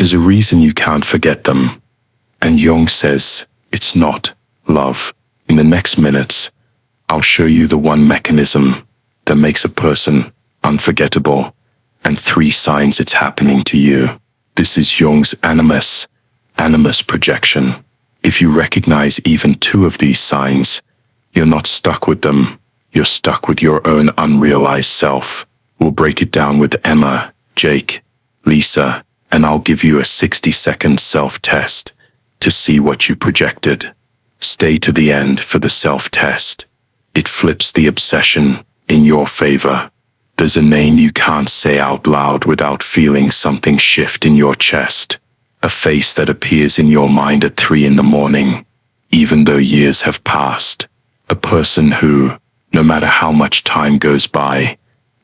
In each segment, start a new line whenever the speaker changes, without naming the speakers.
There's a reason you can't forget them. And Jung says, it's not love. In the next minutes, I'll show you the one mechanism that makes a person unforgettable, and 3 signs it's happening to you. This is Jung's animus projection. If you recognize even 2 of these signs, you're not stuck with them. You're stuck with your own unrealized self. We'll break it down with Emma, Jake, Lisa, and I'll give you a 60-second self-test to see what you projected. Stay to the end for the self-test. It flips the obsession in your favor. There's a name you can't say out loud without feeling something shift in your chest. A face that appears in your mind at 3 in the morning, even though years have passed. A person who, no matter how much time goes by,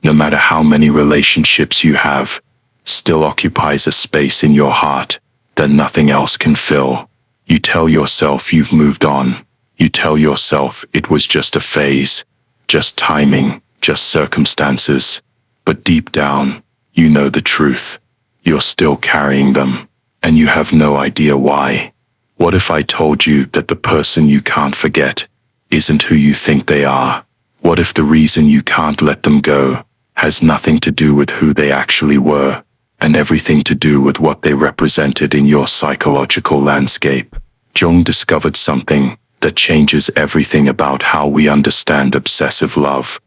no matter how many relationships you have, still occupies a space in your heart that nothing else can fill. You tell yourself you've moved on. You tell yourself it was just a phase, just timing, just circumstances. But deep down, you know the truth. You're still carrying them, and you have no idea why. What if I told you that the person you can't forget isn't who you think they are? What if the reason you can't let them go has nothing to do with who they actually were, and everything to do with what they represented in your psychological landscape? Jung discovered something that changes everything about how we understand obsessive love,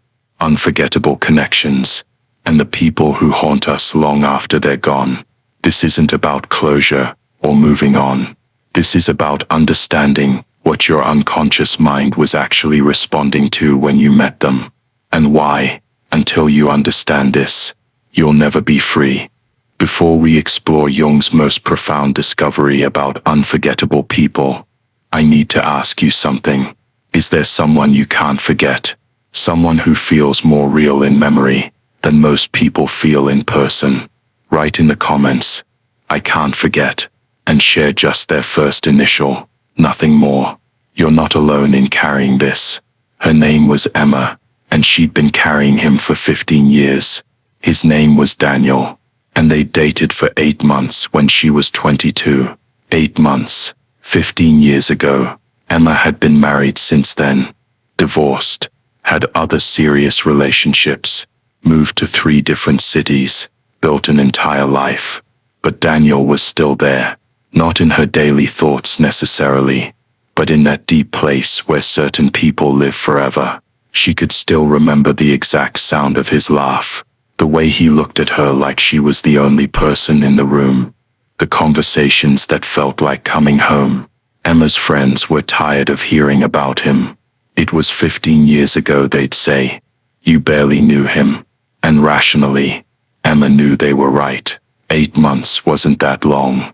unforgettable connections, and the people who haunt us long after they're gone. This isn't about closure or moving on. This is about understanding what your unconscious mind was actually responding to when you met them, and why. Until you understand this, you'll never be free. Before we explore Jung's most profound discovery about unforgettable people, I need to ask you something. Is there someone you can't forget? Someone who feels more real in memory than most people feel in person? Write in the comments, I can't forget, and share just their first initial, nothing more. You're not alone in carrying this. Her name was Emma, and she'd been carrying him for 15 years. His name was Daniel, and they dated for 8 months when she was 22. 8 months, 15 years ago. Emma had been married since then, divorced, had other serious relationships, moved to 3 different cities, built an entire life. But Daniel was still there, not in her daily thoughts necessarily, but in that deep place where certain people live forever. She could still remember the exact sound of his laugh, the way he looked at her like she was the only person in the room, the conversations that felt like coming home. Emma's friends were tired of hearing about him. It was 15 years ago, they'd say. You barely knew him. And rationally, Emma knew they were right. 8 months wasn't that long.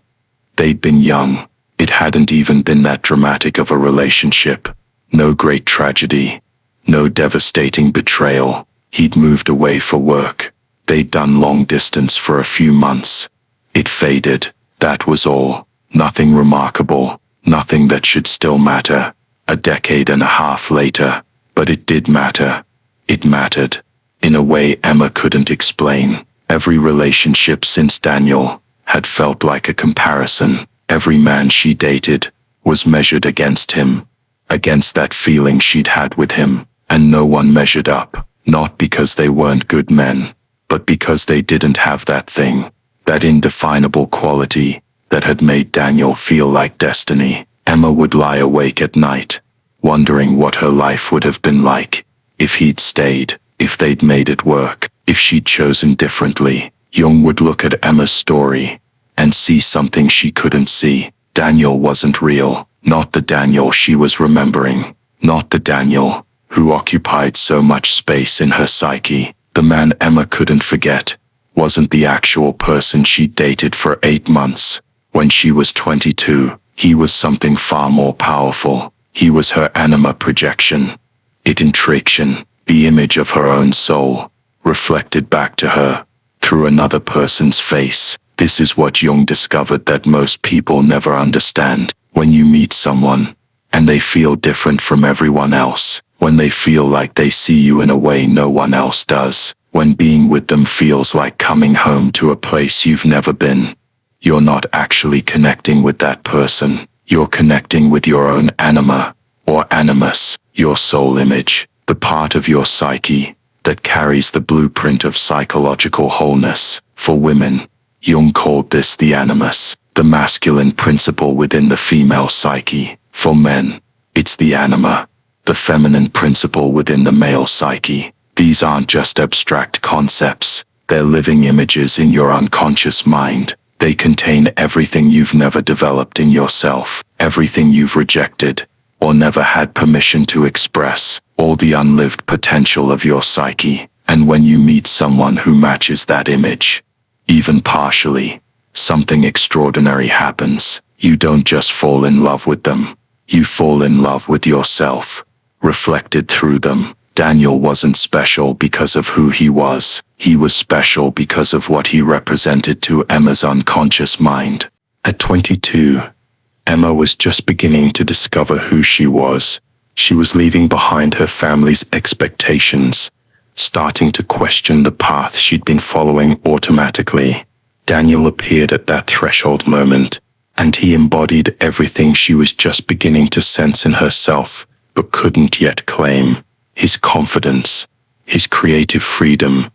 They'd been young. It hadn't even been that dramatic of a relationship. No great tragedy. No devastating betrayal. He'd moved away for work. They'd done long distance for a few months. It faded. That was all. Nothing remarkable. Nothing that should still matter. A decade and a half later. But it did matter. It mattered. In a way Emma couldn't explain. Every relationship since Daniel had felt like a comparison. Every man she dated was measured against him. Against that feeling she'd had with him. And no one measured up. Not because they weren't good men, but because they didn't have that thing. That indefinable quality that had made Daniel feel like destiny. Emma would lie awake at night, wondering what her life would have been like if he'd stayed, if they'd made it work, if she'd chosen differently. Jung would look at Emma's story and see something she couldn't see. Daniel wasn't real, not the Daniel she was remembering, not the Daniel who occupied so much space in her psyche. The man Emma couldn't forget wasn't the actual person she'd dated for 8 months. When she was 22, he was something far more powerful. He was her anima projection. It intraction, the image of her own soul, reflected back to her through another person's face. This is what Jung discovered that most people never understand. When you meet someone, and they feel different from everyone else, when they feel like they see you in a way no one else does, when being with them feels like coming home to a place you've never been, you're not actually connecting with that person. You're connecting with your own anima, or animus, your soul image, the part of your psyche that carries the blueprint of psychological wholeness. For women, Jung called this the animus, the masculine principle within the female psyche. For men, it's the anima, the feminine principle within the male psyche. These aren't just abstract concepts, they're living images in your unconscious mind. They contain everything you've never developed in yourself, everything you've rejected, or never had permission to express, all the unlived potential of your psyche. And when you meet someone who matches that image, even partially, something extraordinary happens. You don't just fall in love with them, you fall in love with yourself, reflected through them. Daniel wasn't special because of who he was special because of what he represented to Emma's unconscious mind. At 22, Emma was just beginning to discover who she was. She was leaving behind her family's expectations, starting to question the path she'd been following automatically. Daniel appeared at that threshold moment, and he embodied everything she was just beginning to sense in herself, but couldn't yet claim. His confidence, his creative freedom,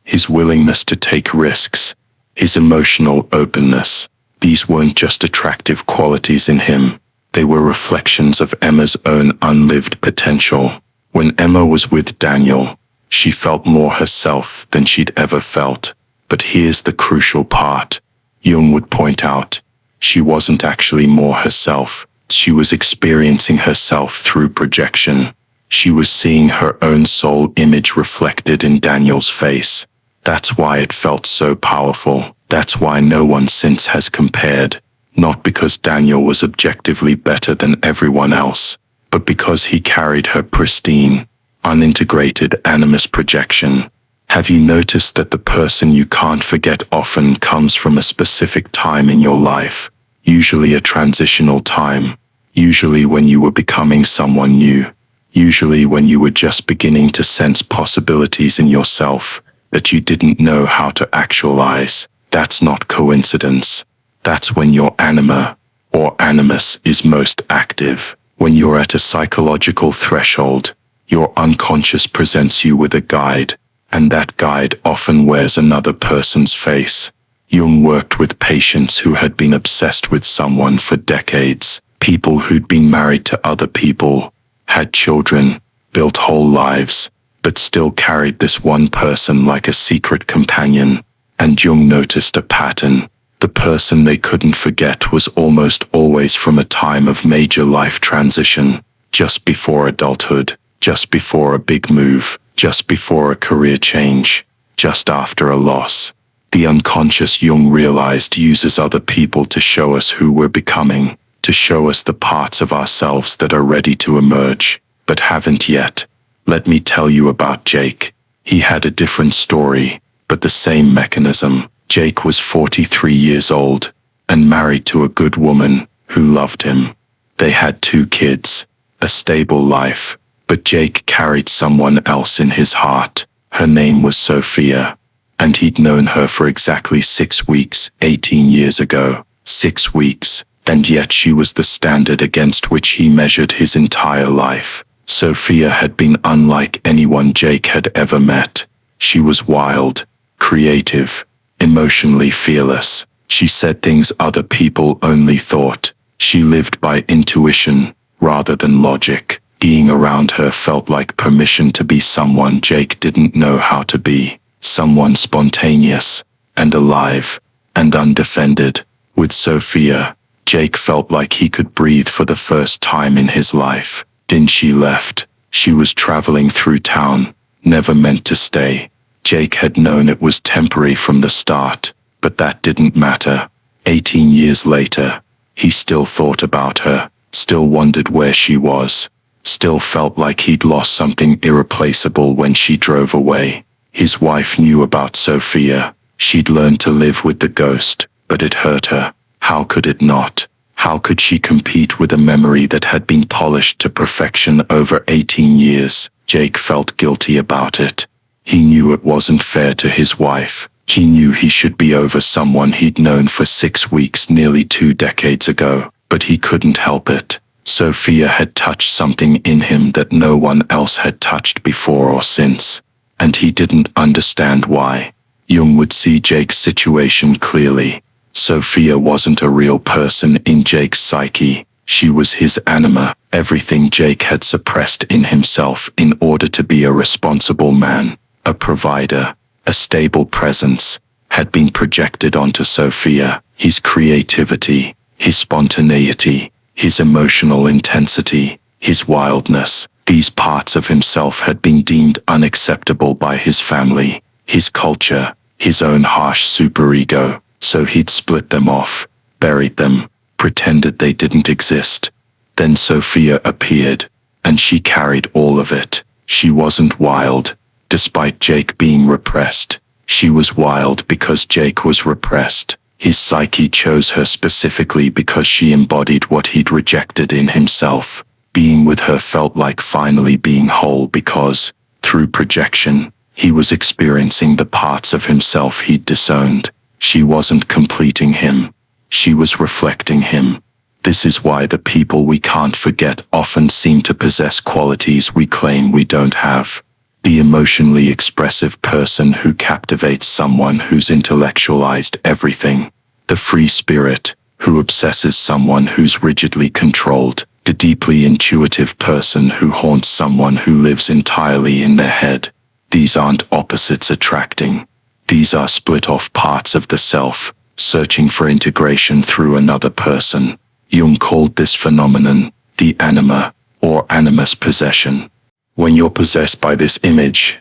his willingness to take risks, his emotional openness. These weren't just attractive qualities in him, they were reflections of Emma's own unlived potential. When Emma was with Daniel, she felt more herself than she'd ever felt. But here's the crucial part. Jung would point out, she wasn't actually more herself. She was experiencing herself through projection. She was seeing her own soul image reflected in Daniel's face. That's why it felt so powerful. That's why no one since has compared. Not because Daniel was objectively better than everyone else, but because he carried her pristine, unintegrated animus projection. Have you noticed that the person you can't forget often comes from a specific time in your life? Usually a transitional time. Usually when you were becoming someone new. Usually when you were just beginning to sense possibilities in yourself that you didn't know how to actualize. That's not coincidence. That's when your anima, or animus, is most active. When you're at a psychological threshold, your unconscious presents you with a guide, and that guide often wears another person's face. Jung worked with patients who had been obsessed with someone for decades, people who'd been married to other people, had children, built whole lives, but still carried this one person like a secret companion. And Jung noticed a pattern. The person they couldn't forget was almost always from a time of major life transition, just before adulthood, just before a big move, just before a career change, just after a loss. The unconscious, Jung realized, uses other people to show us who we're becoming, to show us the parts of ourselves that are ready to emerge, but haven't yet. Let me tell you about Jake. He had a different story, but the same mechanism. Jake was 43 years old, and married to a good woman who loved him. They had 2 kids, a stable life, but Jake carried someone else in his heart. Her name was Sophia, and he'd known her for exactly 6 weeks, 18 years ago. 6 weeks, and yet she was the standard against which he measured his entire life. Sophia had been unlike anyone Jake had ever met. She was wild, creative, emotionally fearless. She said things other people only thought. She lived by intuition, rather than logic. Being around her felt like permission to be someone Jake didn't know how to be. Someone spontaneous, and alive, and undefended. With Sophia, Jake felt like he could breathe for the first time in his life. Then she left. She was traveling through town, never meant to stay. Jake had known it was temporary from the start, but that didn't matter. 18 years later, he still thought about her, still wondered where she was, still felt like he'd lost something irreplaceable when she drove away. His wife knew about Sophia. She'd learned to live with the ghost, but it hurt her. How could it not? How could she compete with a memory that had been polished to perfection over 18 years? Jake felt guilty about it. He knew it wasn't fair to his wife, He knew he should be over someone he'd known for 6 weeks nearly 2 decades ago, but he couldn't help it. Sophia had touched something in him that no one else had touched before or since, and he didn't understand why. Jung would see Jake's situation clearly. Sophia wasn't a real person in Jake's psyche. She was his anima, everything Jake had suppressed in himself in order to be a responsible man, a provider, a stable presence, had been projected onto Sophia. His creativity, his spontaneity, his emotional intensity, his wildness, these parts of himself had been deemed unacceptable by his family, his culture, his own harsh superego, so he'd split them off, buried them, pretended they didn't exist. Then Sophia appeared, and she carried all of it. She wasn't wild, despite Jake being repressed. She was wild because Jake was repressed. His psyche chose her specifically because she embodied what he'd rejected in himself. Being with her felt like finally being whole because, through projection, he was experiencing the parts of himself he'd disowned. She wasn't completing him. She was reflecting him. This is why the people we can't forget often seem to possess qualities we claim we don't have. The emotionally expressive person who captivates someone who's intellectualized everything. The free spirit who obsesses someone who's rigidly controlled. The deeply intuitive person who haunts someone who lives entirely in their head. These aren't opposites attracting. These are split-off parts of the self, searching for integration through another person. Jung called this phenomenon the anima, or animus possession. When you're possessed by this image,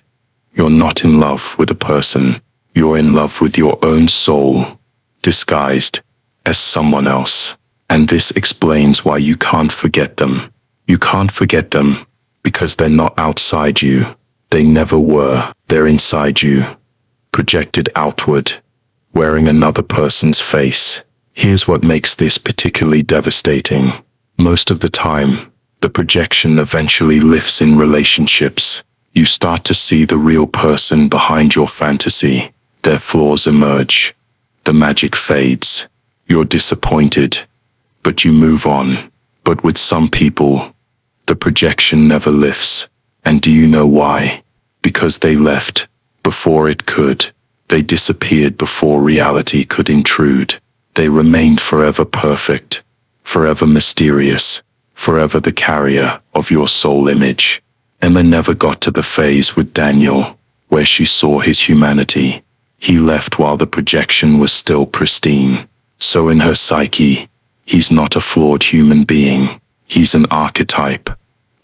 you're not in love with a person. You're in love with your own soul, disguised as someone else. And this explains why you can't forget them. You can't forget them because they're not outside you. They never were. They're inside you, projected outward, wearing another person's face. Here's what makes this particularly devastating. Most of the time, the projection eventually lifts in relationships. You start to see the real person behind your fantasy. Their flaws emerge. The magic fades. You're disappointed, but you move on. But with some people, the projection never lifts. And do you know why? Because they left before it could. They disappeared before reality could intrude. They remained forever perfect, forever mysterious, forever the carrier of your soul image. Emma never got to the phase with Daniel, where she saw his humanity. He left while the projection was still pristine. So in her psyche, he's not a flawed human being. He's an archetype,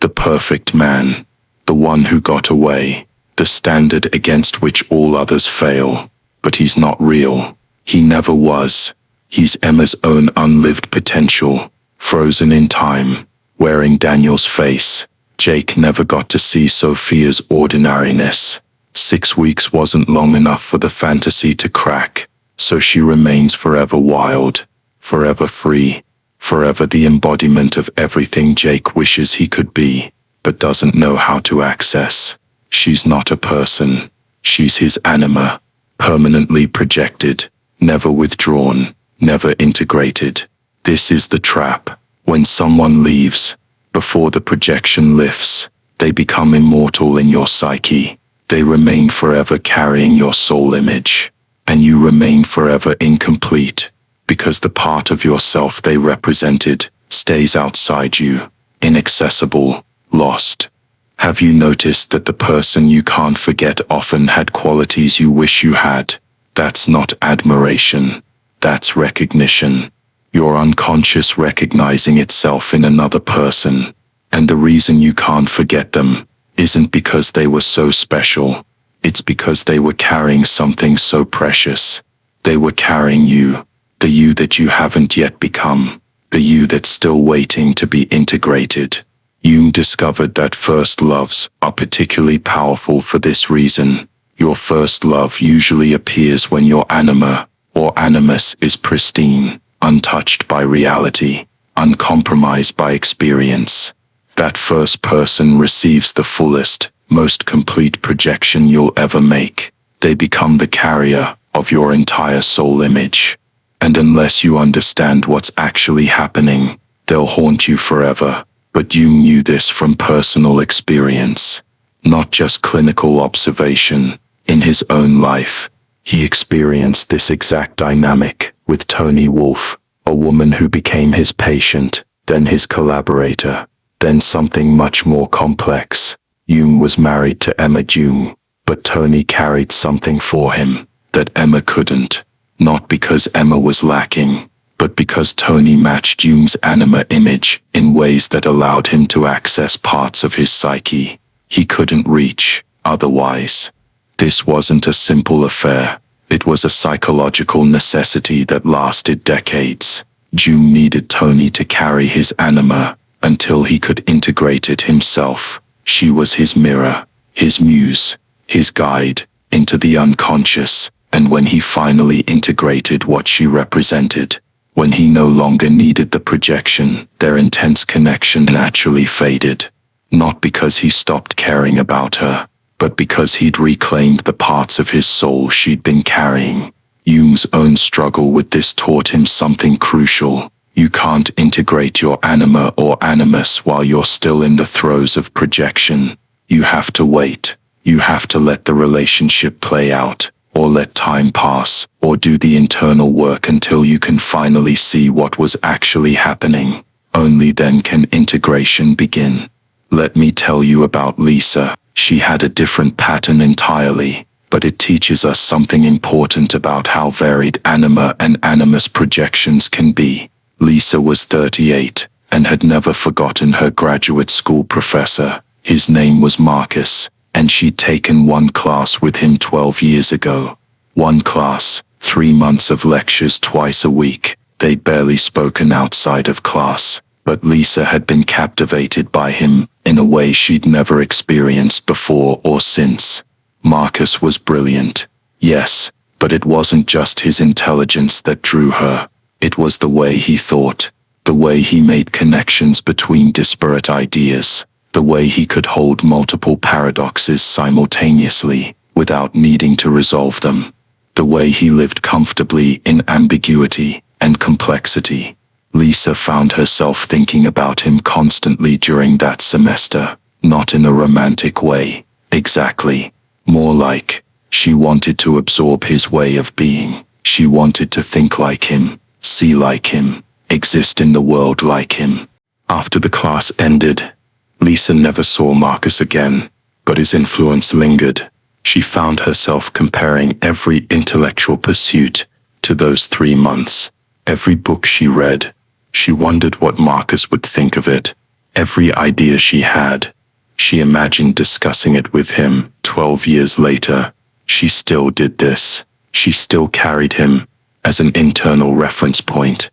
the perfect man, the one who got away, the standard against which all others fail. But he's not real. He never was. He's Emma's own unlived potential, frozen in time, wearing Daniel's face. Jake never got to see Sophia's ordinariness. 6 weeks wasn't long enough for the fantasy to crack, so she remains forever wild, forever free, forever the embodiment of everything Jake wishes he could be, but doesn't know how to access. She's not a person. She's his anima, permanently projected, never withdrawn, never integrated. This is the trap. When someone leaves, before the projection lifts, they become immortal in your psyche. They remain forever carrying your soul image. And you remain forever incomplete, because the part of yourself they represented stays outside you, inaccessible, lost. Have you noticed that the person you can't forget often had qualities you wish you had? That's not admiration. That's recognition. Your unconscious recognizing itself in another person. And the reason you can't forget them isn't because they were so special. It's because they were carrying something so precious. They were carrying you, the you that you haven't yet become, the you that's still waiting to be integrated. Jung discovered that first loves are particularly powerful for this reason. Your first love usually appears when your anima, or animus, is pristine, untouched by reality, uncompromised by experience. That first person receives the fullest, most complete projection you'll ever make. They become the carrier of your entire soul image. And unless you understand what's actually happening, they'll haunt you forever. But Jung knew this from personal experience, not just clinical observation. In his own life, he experienced this exact dynamic with Toni Wolff, a woman who became his patient, then his collaborator, then something much more complex. Jung was married to Emma Jung, but Toni carried something for him that Emma couldn't. Not because Emma was lacking, but because Toni matched Jung's anima image in ways that allowed him to access parts of his psyche he couldn't reach otherwise. This wasn't a simple affair. It was a psychological necessity that lasted decades. Jung needed Toni to carry his anima until he could integrate it himself. She was his mirror, his muse, his guide into the unconscious. And when he finally integrated what she represented, when he no longer needed the projection, their intense connection naturally faded. Not because he stopped caring about her, but because he'd reclaimed the parts of his soul she'd been carrying. Jung's own struggle with this taught him something crucial. You can't integrate your anima or animus while you're still in the throes of projection. You have to wait. You have to let the relationship play out, or let time pass, or do the internal work until you can finally see what was actually happening. Only then can integration begin. Let me tell you about Lisa. She had a different pattern entirely, but it teaches us something important about how varied anima and animus projections can be. Lisa was 38 and had never forgotten her graduate school professor. His name was Marcus, and she'd taken one class with him 12 years ago. One class, 3 months of lectures twice a week. They'd barely spoken outside of class, but Lisa had been captivated by him in a way she'd never experienced before or since. Marcus was brilliant, yes, but it wasn't just his intelligence that drew her. It was the way he thought, the way he made connections between disparate ideas, the way he could hold multiple paradoxes simultaneously without needing to resolve them, the way he lived comfortably in ambiguity and complexity. Lisa found herself thinking about him constantly during that semester, not in a romantic way, exactly. More like, she wanted to absorb his way of being. She wanted to think like him, see like him, exist in the world like him. After the class ended, Lisa never saw Marcus again, but his influence lingered. She found herself comparing every intellectual pursuit to those 3 months. Every book she read, she wondered what Marcus would think of it. Every idea she had, she imagined discussing it with him. 12 years later, she still did this. She still carried him as an internal reference point,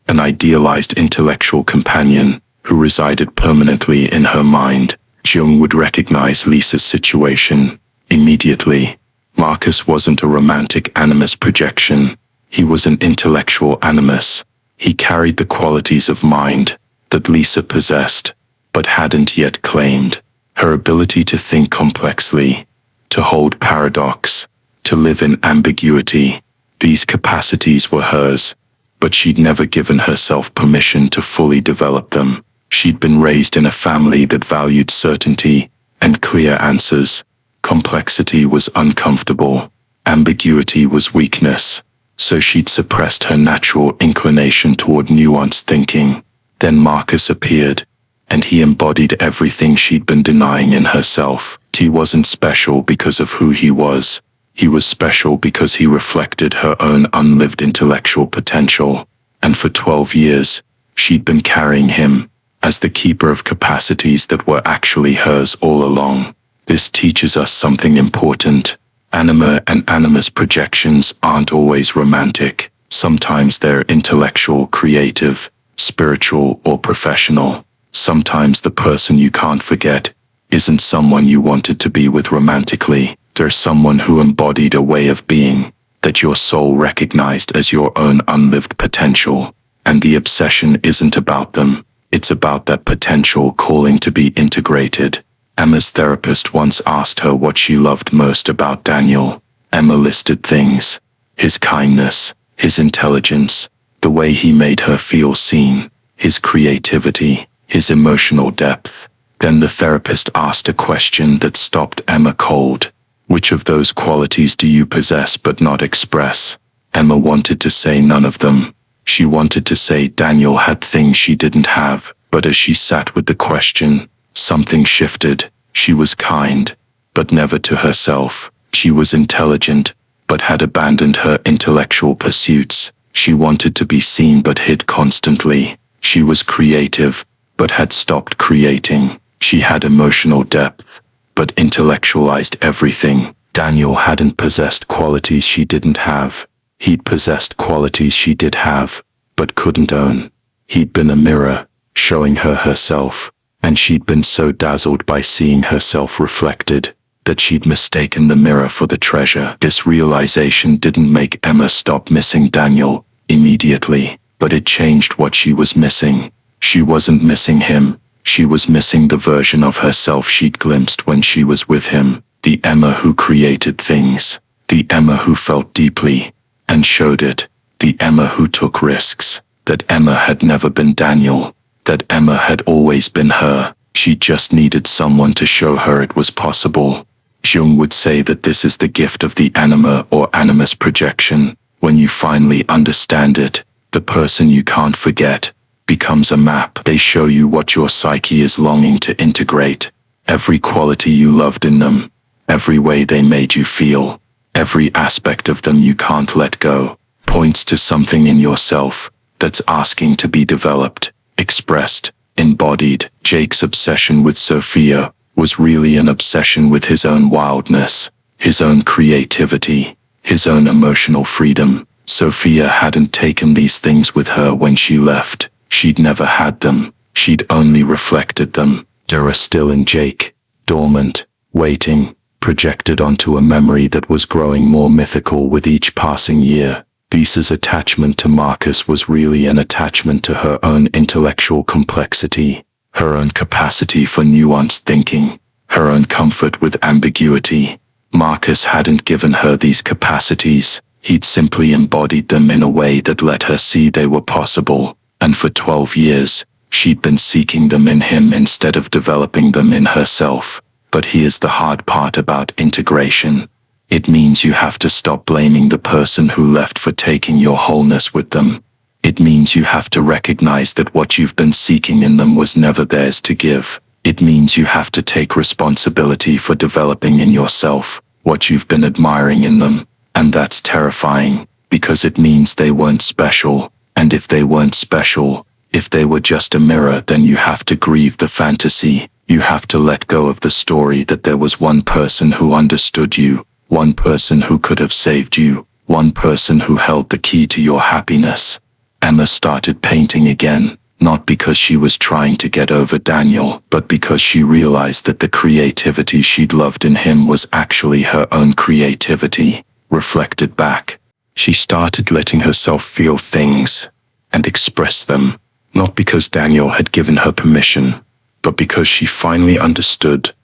an idealized intellectual companion who resided permanently in her mind. Jung would recognize Lisa's situation immediately. Marcus wasn't a romantic animus projection. He was an intellectual animus. He carried the qualities of mind that Lisa possessed, but hadn't yet claimed. Her ability to think complexly, to hold paradox, to live in ambiguity. These capacities were hers, but she'd never given herself permission to fully develop them. She'd been raised in a family that valued certainty and clear answers. Complexity was uncomfortable. Ambiguity was weakness. So she'd suppressed her natural inclination toward nuanced thinking. Then Marcus appeared, and he embodied everything she'd been denying in herself. He wasn't special because of who he was. He was special because he reflected her own unlived intellectual potential. And for 12 years, she'd been carrying him as the keeper of capacities that were actually hers all along. This teaches us something important. Anima and animus projections aren't always romantic. Sometimes they're intellectual, creative, spiritual, or professional. Sometimes the person you can't forget isn't someone you wanted to be with romantically. They're someone who embodied a way of being that your soul recognized as your own unlived potential. And the obsession isn't about them. It's about that potential calling to be integrated. Emma's therapist once asked her what she loved most about Daniel. Emma listed things: his kindness, his intelligence, the way he made her feel seen, his creativity, his emotional depth. Then the therapist asked a question that stopped Emma cold. Which of those qualities do you possess but not express? Emma wanted to say none of them. She wanted to say Daniel had things she didn't have, but as she sat with the question, something shifted. She was kind, but never to herself. She was intelligent, but had abandoned her intellectual pursuits. She wanted to be seen but hid constantly. She was creative, but had stopped creating. She had emotional depth, but intellectualized everything. Daniel hadn't possessed qualities she didn't have. He'd possessed qualities she did have, but couldn't own. He'd been a mirror, showing her herself, and she'd been so dazzled by seeing herself reflected that she'd mistaken the mirror for the treasure. This realization didn't make Emma stop missing Daniel immediately, but it changed what she was missing. She wasn't missing him. She was missing the version of herself she'd glimpsed when she was with him. The Emma who created things. The Emma who felt deeply and showed it. The Emma who took risks. That Emma had never been Daniel. That Emma had always been her. She just needed someone to show her it was possible. Jung would say that this is the gift of the anima or animus projection. When you finally understand it, the person you can't forget becomes a map. They show you what your psyche is longing to integrate. Every quality you loved in them. Every way they made you feel. Every aspect of them you can't let go. Points to something in yourself that's asking to be developed, expressed, embodied. Jake's obsession with Sophia was really an obsession with his own wildness, his own creativity, his own emotional freedom. Sophia hadn't taken these things with her when she left. She'd never had them. She'd only reflected them. They were still in Jake, dormant, waiting, projected onto a memory that was growing more mythical with each passing year. Lisa's attachment to Marcus was really an attachment to her own intellectual complexity, her own capacity for nuanced thinking, her own comfort with ambiguity. Marcus hadn't given her these capacities. He'd simply embodied them in a way that let her see they were possible, and for 12 years, she'd been seeking them in him instead of developing them in herself. But here's the hard part about integration. It means you have to stop blaming the person who left for taking your wholeness with them. It means you have to recognize that what you've been seeking in them was never theirs to give. It means you have to take responsibility for developing in yourself what you've been admiring in them. And that's terrifying, because it means they weren't special. And if they weren't special, if they were just a mirror, then you have to grieve the fantasy. You have to let go of the story that there was one person who understood you, one person who could have saved you, one person who held the key to your happiness. Emma started painting again, not because she was trying to get over Daniel, but because she realized that the creativity she'd loved in him was actually her own creativity, reflected back. She started letting herself feel things and express them, not because Daniel had given her permission, but because she finally understood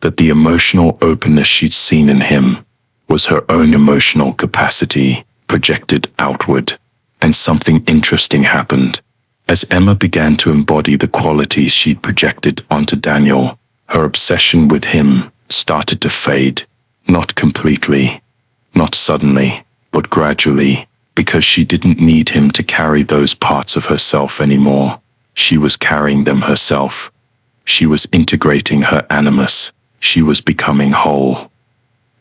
that the emotional openness she'd seen in him was her own emotional capacity projected outward. And something interesting happened. As Emma began to embody the qualities she'd projected onto Daniel, her obsession with him started to fade. Not completely, not suddenly, but gradually, because she didn't need him to carry those parts of herself anymore. She was carrying them herself. She was integrating her animus. She was becoming whole.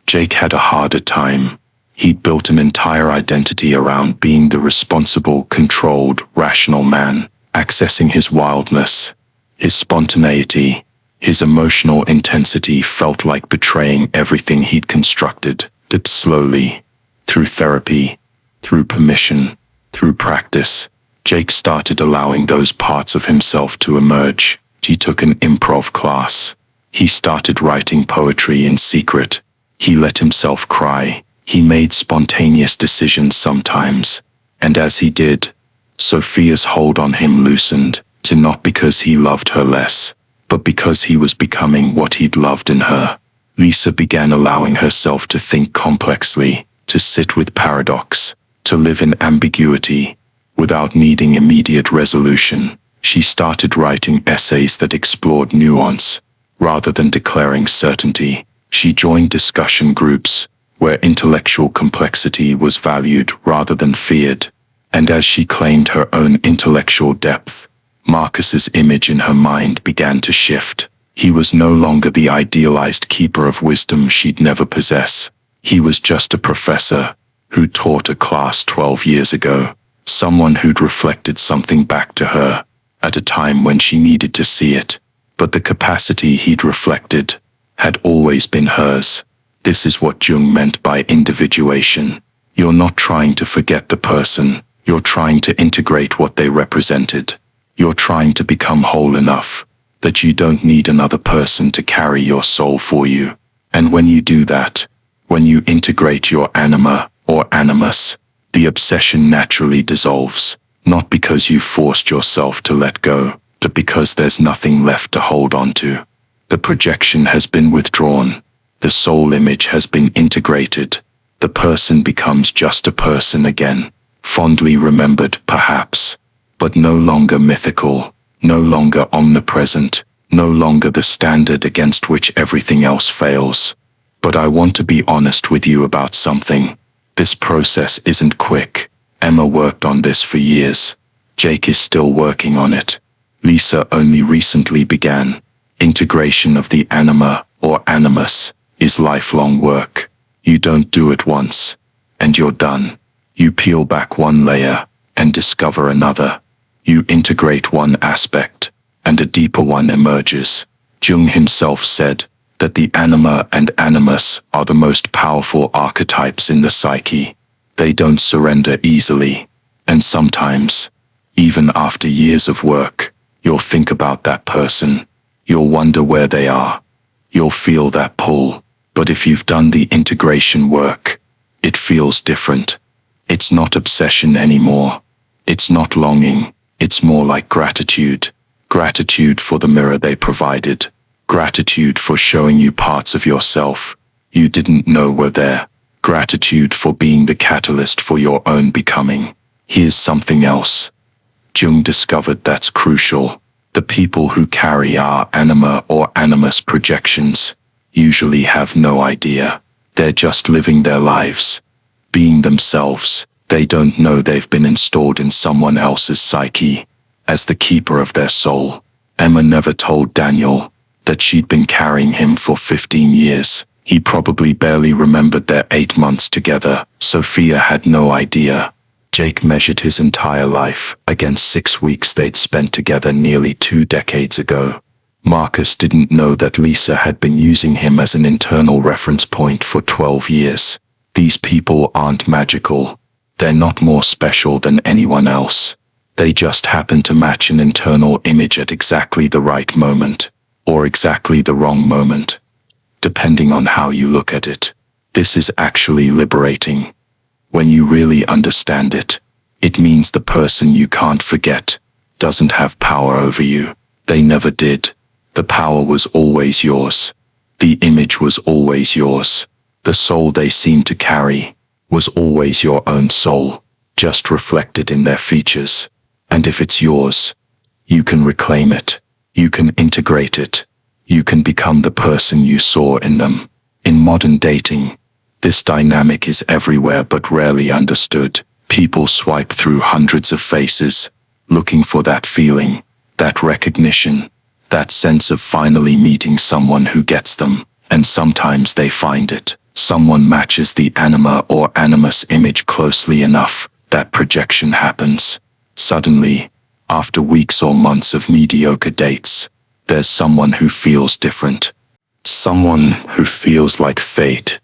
Jake had a harder time. He'd built an entire identity around being the responsible, controlled, rational man, accessing his wildness, his spontaneity. His emotional intensity felt like betraying everything he'd constructed. That slowly, through therapy, through permission, through practice, Jake started allowing those parts of himself to emerge. He took an improv class. He started writing poetry in secret. He let himself cry. He made spontaneous decisions sometimes. And as he did, Sophia's hold on him loosened, to not because he loved her less, but because he was becoming what he'd loved in her. Lisa began allowing herself to think complexly, to sit with paradox, to live in ambiguity, without needing immediate resolution. She started writing essays that explored nuance, rather than declaring certainty. She joined discussion groups, where intellectual complexity was valued rather than feared. And as she claimed her own intellectual depth, Marcus's image in her mind began to shift. He was no longer the idealized keeper of wisdom she'd never possess. He was just a professor who taught a class 12 years ago, someone who'd reflected something back to her at a time when she needed to see it. But the capacity he'd reflected had always been hers. This is what Jung meant by individuation. You're not trying to forget the person, you're trying to integrate what they represented. You're trying to become whole enough that you don't need another person to carry your soul for you. And when you do that, when you integrate your anima or animus, the obsession naturally dissolves, not because you forced yourself to let go, but because there's nothing left to hold on to. The projection has been withdrawn. The soul image has been integrated. The person becomes just a person again, fondly remembered perhaps, but no longer mythical, no longer omnipresent, no longer the standard against which everything else fails. But I want to be honest with you about something. This process isn't quick. Emma worked on this for years. Jake is still working on it. Lisa only recently began. Integration of the anima or animus is lifelong work. You don't do it once, and you're done. You peel back one layer and discover another. You integrate one aspect, and a deeper one emerges. Jung himself said that the anima and animus are the most powerful archetypes in the psyche. They don't surrender easily, and sometimes, even after years of work, you'll think about that person. You'll wonder where they are. You'll feel that pull. But if you've done the integration work, it feels different. It's not obsession anymore. It's not longing. It's more like gratitude. Gratitude for the mirror they provided. Gratitude for showing you parts of yourself you didn't know were there. Gratitude for being the catalyst for your own becoming. Here's something else. Jung discovered that's crucial. The people who carry our anima or animus projections usually have no idea. They're just living their lives, being themselves. They don't know they've been installed in someone else's psyche as the keeper of their soul. Emma never told Daniel that she'd been carrying him for 15 years. He probably barely remembered their 8 months together. Sophia had no idea. Jake measured his entire life against 6 weeks they'd spent together nearly 2 decades ago. Marcus didn't know that Lisa had been using him as an internal reference point for 12 years. These people aren't magical. They're not more special than anyone else. They just happen to match an internal image at exactly the right moment, or exactly the wrong moment, depending on how you look at it. This is actually liberating. When you really understand it, it means the person you can't forget doesn't have power over you. They never did. The power was always yours. The image was always yours. The soul they seemed to carry was always your own soul, just reflected in their features. And if it's yours, you can reclaim it. You can integrate it. You can become the person you saw in them. In modern dating, this dynamic is everywhere but rarely understood. People swipe through hundreds of faces, looking for that feeling, that recognition, that sense of finally meeting someone who gets them. And sometimes they find it. Someone matches the anima or animus image closely enough, that projection happens. Suddenly, after weeks or months of mediocre dates, there's someone who feels different. Someone who feels like fate.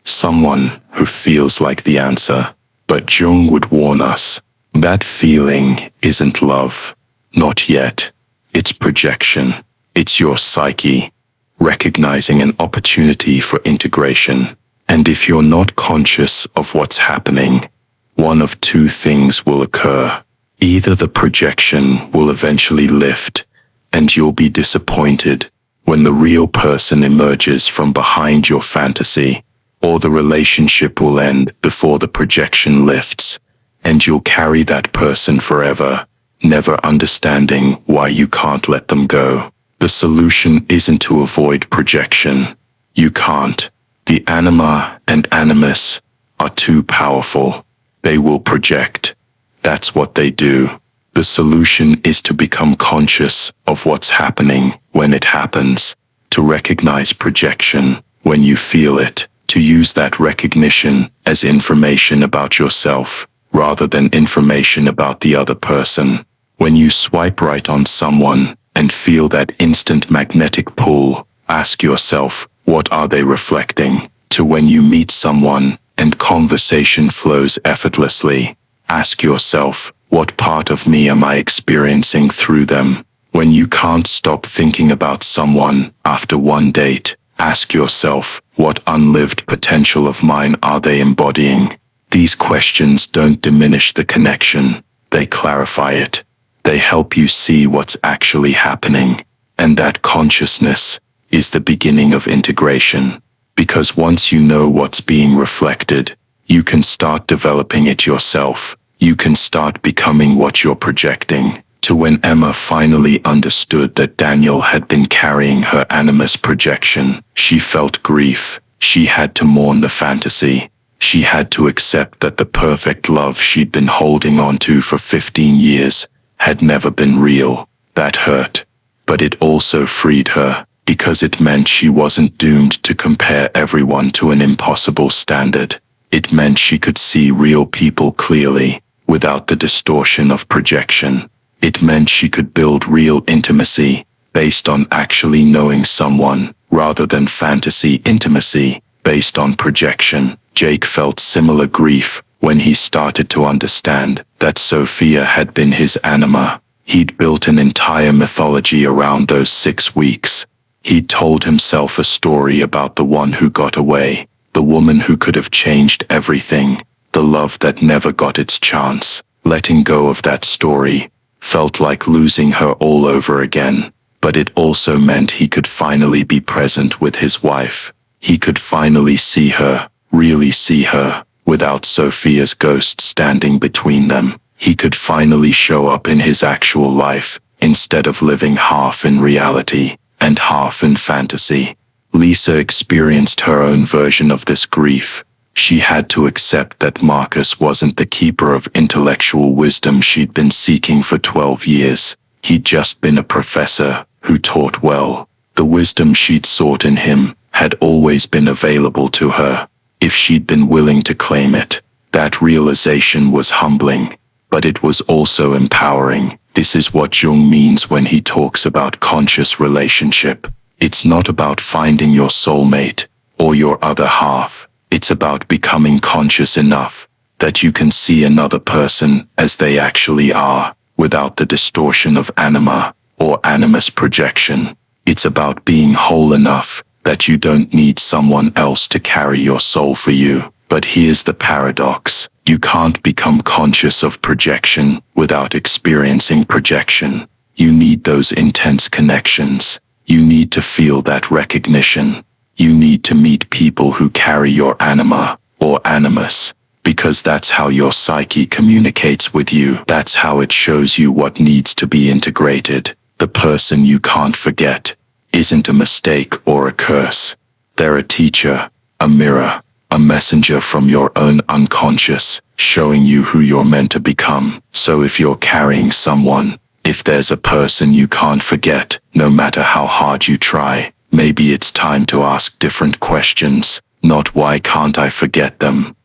Someone who feels like the answer. But Jung would warn us, that feeling isn't love. Not yet. It's projection. It's your psyche, recognizing an opportunity for integration. And if you're not conscious of what's happening, one of two things will occur. Either the projection will eventually lift, and you'll be disappointed when the real person emerges from behind your fantasy, or the relationship will end before the projection lifts, and you'll carry that person forever, never understanding why you can't let them go. The solution isn't to avoid projection. You can't. The anima and animus are too powerful. They will project. That's what they do. The solution is to become conscious of what's happening when it happens, to recognize projection when you feel it, to use that recognition as information about yourself, rather than information about the other person. When you swipe right on someone and feel that instant magnetic pull, ask yourself, what are they reflecting? To when you meet someone and conversation flows effortlessly, ask yourself, what part of me am I experiencing through them? When you can't stop thinking about someone after one date, ask yourself, what unlived potential of mine are they embodying? These questions don't diminish the connection, they clarify it. They help you see what's actually happening, and that consciousness is the beginning of integration. Because once you know what's being reflected, you can start developing it yourself. You can start becoming what you're projecting. To when Emma finally understood that Daniel had been carrying her animus projection, she felt grief. She had to mourn the fantasy. She had to accept that the perfect love she'd been holding on to for 15 years had never been real. That hurt. But it also freed her, because it meant she wasn't doomed to compare everyone to an impossible standard. It meant she could see real people clearly, without the distortion of projection. It meant she could build real intimacy, based on actually knowing someone, rather than fantasy intimacy, based on projection. Jake felt similar grief when he started to understand that Sophia had been his anima. He'd built an entire mythology around those 6 weeks. He'd told himself a story about the one who got away, the woman who could have changed everything, the love that never got its chance. Letting go of that story felt like losing her all over again, but it also meant he could finally be present with his wife. He could finally see her, really see her, without Sophia's ghost standing between them. He could finally show up in his actual life, instead of living half in reality and half in fantasy. Lisa experienced her own version of this grief. She had to accept that Marcus wasn't the keeper of intellectual wisdom she'd been seeking for 12 years. He'd just been a professor who taught well. The wisdom she'd sought in him had always been available to her, if she'd been willing to claim it. That realization was humbling, but it was also empowering. This is what Jung means when he talks about conscious relationship. It's not about finding your soulmate or your other half. It's about becoming conscious enough that you can see another person as they actually are, without the distortion of anima or animus projection. It's about being whole enough that you don't need someone else to carry your soul for you. But here's the paradox. You can't become conscious of projection without experiencing projection. You need those intense connections. You need to feel that recognition. You need to meet people who carry your anima or animus, because that's how your psyche communicates with you. That's how it shows you what needs to be integrated. The person you can't forget isn't a mistake or a curse. They're a teacher, a mirror, a messenger from your own unconscious, showing you who you're meant to become. So if you're carrying someone, if there's a person you can't forget, no matter how hard you try, maybe it's time to ask different questions. Not why can't I forget them,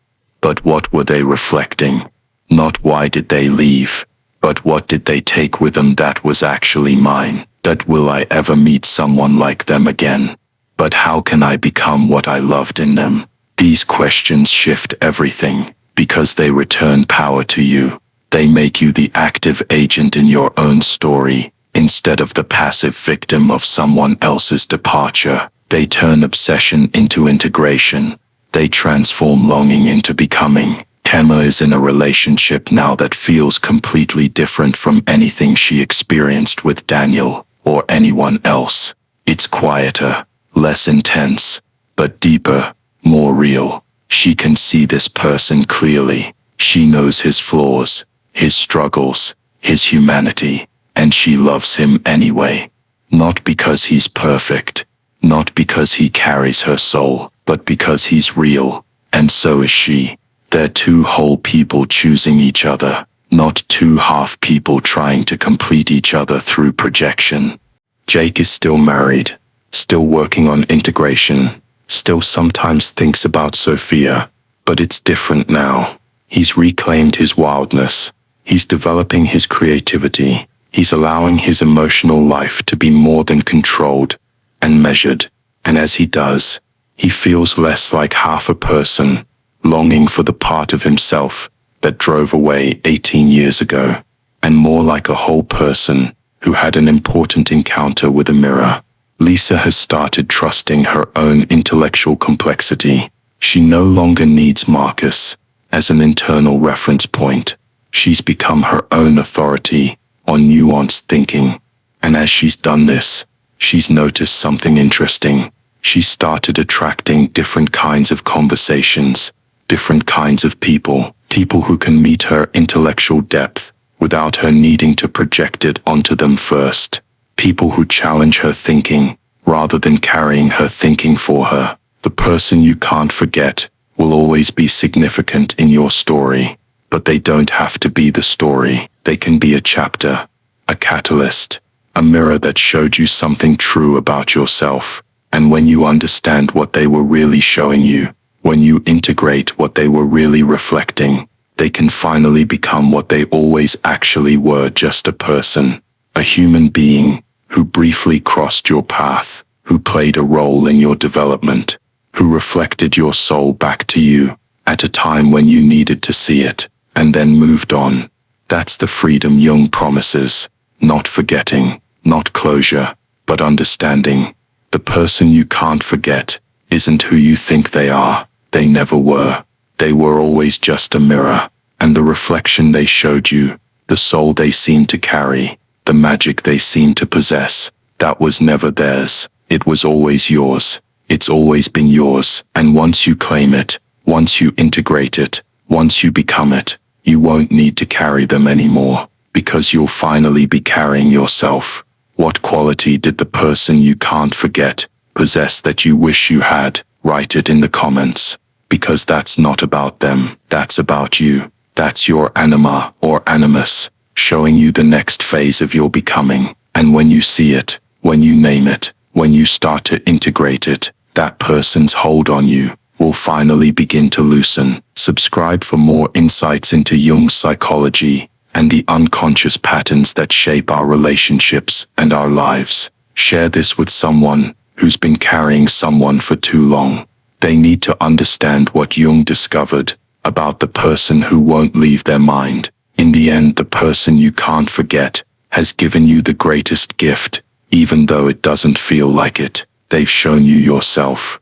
but what were they reflecting? Not why did they leave, but what did they take with them that was actually mine? That will I ever meet someone like them again? But how can I become what I loved in them? These questions shift everything, because they return power to you. They make you the active agent in your own story, instead of the passive victim of someone else's departure. They turn obsession into integration. They transform longing into becoming. Emma is in a relationship now that feels completely different from anything she experienced with Daniel or anyone else. It's quieter, less intense, but deeper, more real. She can see this person clearly. She knows his flaws, his struggles, his humanity, and she loves him anyway. Not because he's perfect, not because he carries her soul, but because he's real, and so is she. They're two whole people choosing each other, not two half people trying to complete each other through projection. Jake is still married, still working on integration, still sometimes thinks about Sophia, but it's different now. He's reclaimed his wildness. He's developing his creativity. He's allowing his emotional life to be more than controlled and measured. And as he does, he feels less like half a person, longing for the part of himself that drove away 18 years ago, and more like a whole person who had an important encounter with a mirror. Lisa has started trusting her own intellectual complexity. She no longer needs Marcus as an internal reference point. She's become her own authority on nuanced thinking. And as she's done this, she's noticed something interesting. She started attracting different kinds of conversations, different kinds of people who can meet her intellectual depth without her needing to project it onto them first. People who challenge her thinking rather than carrying her thinking for her. The person you can't forget will always be significant in your story, but they don't have to be the story. They can be a chapter, a catalyst, a mirror that showed you something true about yourself. And when you understand what they were really showing you, when you integrate what they were really reflecting, they can finally become what they always actually were: just a person, a human being who briefly crossed your path, who played a role in your development, who reflected your soul back to you at a time when you needed to see it, and then moved on. That's the freedom Jung promises. Not forgetting, not closure, but understanding. The person you can't forget isn't who you think they are. They never were. They were always just a mirror, and the reflection they showed you, the soul they seemed to carry, the magic they seemed to possess, that was never theirs. It was always yours. It's always been yours. And once you claim it, once you integrate it, once you become it, you won't need to carry them anymore, because you'll finally be carrying yourself. What quality did the person you can't forget possess that you wish you had? Write it in the comments, because that's not about them. That's about you. That's your anima or animus, showing you the next phase of your becoming. And when you see it, when you name it, when you start to integrate it, that person's hold on you will finally begin to loosen. Subscribe for more insights into Jung's psychology and the unconscious patterns that shape our relationships and our lives. Share this with someone who's been carrying someone for too long. They need to understand what Jung discovered about the person who won't leave their mind. In the end, the person you can't forget has given you the greatest gift, even though it doesn't feel like it. They've shown you yourself.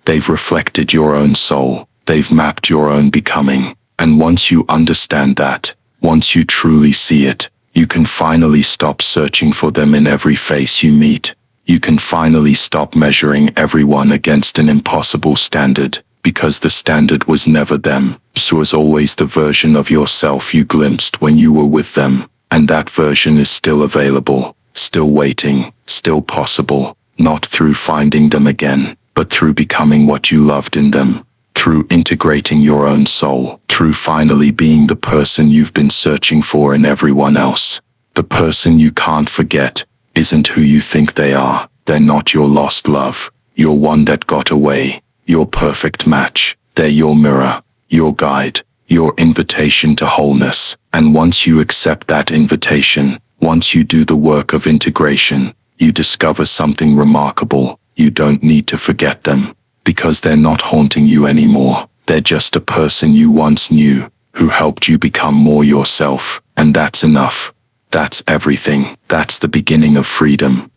They've reflected your own soul. They've mapped your own becoming. And once you understand that, once you truly see it, you can finally stop searching for them in every face you meet. You can finally stop measuring everyone against an impossible standard, because the standard was never them. It was always the version of yourself you glimpsed when you were with them, and that version is still available, still waiting, still possible, not through finding them again, but through becoming what you loved in them, through integrating your own soul, through finally being the person you've been searching for in everyone else. The person you can't forget isn't who you think they are. They're not your lost love, your one that got away, your perfect match. They're your mirror, your guide, your invitation to wholeness. And once you accept that invitation, once you do the work of integration, you discover something remarkable. You don't need to forget them, because they're not haunting you anymore. They're just a person you once knew, who helped you become more yourself. And that's enough. That's everything. That's the beginning of freedom.